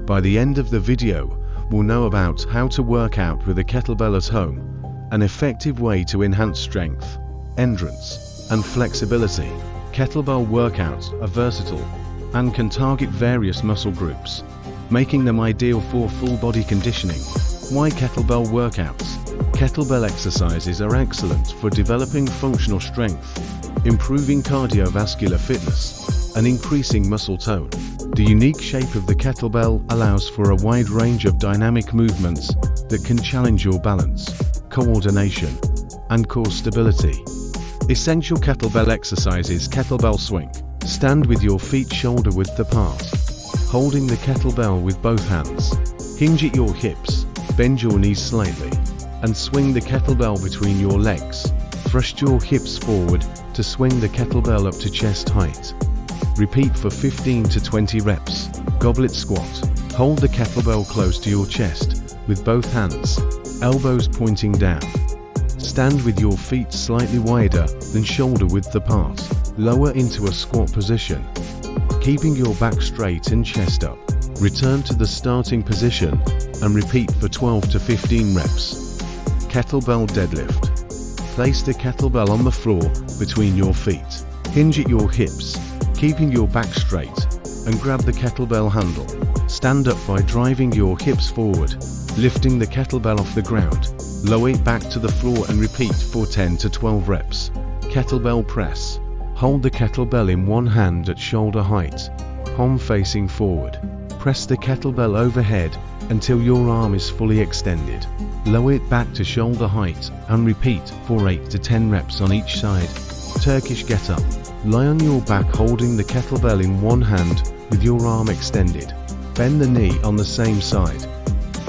By the end of the video, we'll know about how to work out with a kettlebell at home, an effective way to enhance strength, endurance, and flexibility. Kettlebell workouts are versatile and can target various muscle groups, making them ideal for full body conditioning. Why kettlebell workouts? Kettlebell exercises are excellent for developing functional strength, improving cardiovascular fitness, and increasing muscle tone. The unique shape of the kettlebell allows for a wide range of dynamic movements that can challenge your balance, coordination, and core stability. Essential kettlebell exercises. Kettlebell swing. Stand with your feet shoulder width apart, holding the kettlebell with both hands. Hinge at your hips, bend your knees slightly, and swing the kettlebell between your legs. Thrust your hips forward to swing the kettlebell up to chest height. Repeat for 15 to 20 reps. Goblet squat. Hold the kettlebell close to your chest with both hands, elbows pointing down. Stand with your feet slightly wider than shoulder width apart. Lower into a squat position, keeping your back straight and chest up. Return to the starting position and repeat for 12 to 15 reps. Kettlebell deadlift. Place the kettlebell on the floor between your feet. Hinge at your hips, keeping your back straight, and grab the kettlebell handle. Stand up by driving your hips forward, lifting the kettlebell off the ground. Lower it back to the floor and repeat for 10 to 12 reps. Kettlebell press. Hold the kettlebell in one hand at shoulder height, palm facing forward. Press the kettlebell overhead until your arm is fully extended. Lower it back to shoulder height and repeat for 8 to 10 reps on each side. Turkish get up. Lie on your back holding the kettlebell in one hand with your arm extended. Bend the knee on the same side,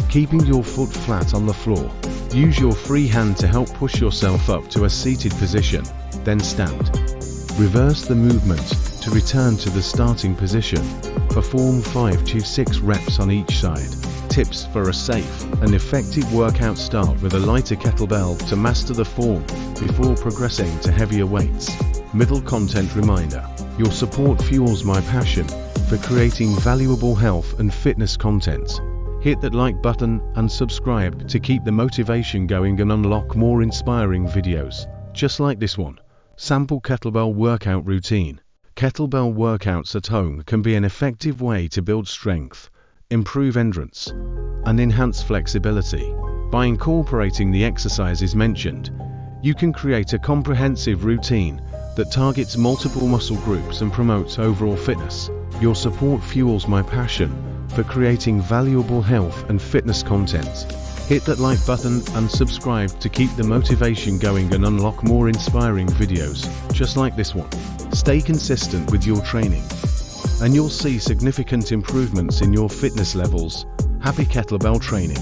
keeping your foot flat on the floor. Use your free hand to help push yourself up to a seated position, then stand. Reverse the movement to return to the starting position. Perform 5 to 6 reps on each side. Tips for a safe and effective workout. Start with a lighter kettlebell to master the form before progressing to heavier weights. Middle content reminder. Your support fuels my passion for creating valuable health and fitness content. Hit that like button and subscribe to keep the motivation going and unlock more inspiring videos, just like this one. Sample kettlebell workout routine. Kettlebell workouts at home can be an effective way to build strength, improve endurance, and enhance flexibility. By incorporating the exercises mentioned, you can create a comprehensive routine that targets multiple muscle groups and promotes overall fitness. Your support fuels my passion for creating valuable health and fitness content. Hit that like button and subscribe to keep the motivation going and unlock more inspiring videos, just like this one. Stay consistent with your training, and you'll see significant improvements in your fitness levels. Happy kettlebell training!